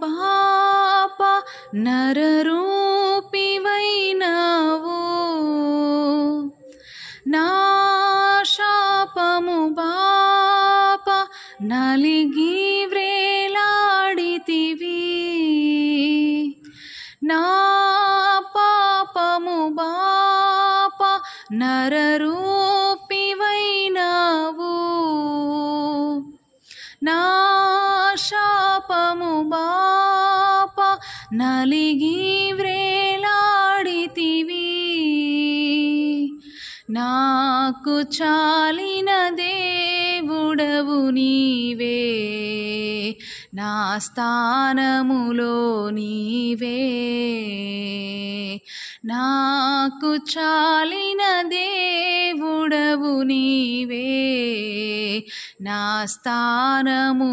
బాప నరరూపివైనావు, నా శాపము బాప నలిగి వ్రేలాడితివి, నా పాపము బాప నరరూపివైనావు, నా శాపము బాప నలిగి వ్రేలాడితివి. నాకు చాలిన దేవుడవు నీవే, నా స్థానములో నీవే, నాకు చాలిన దేవుడవు నీవే, నా స్థానము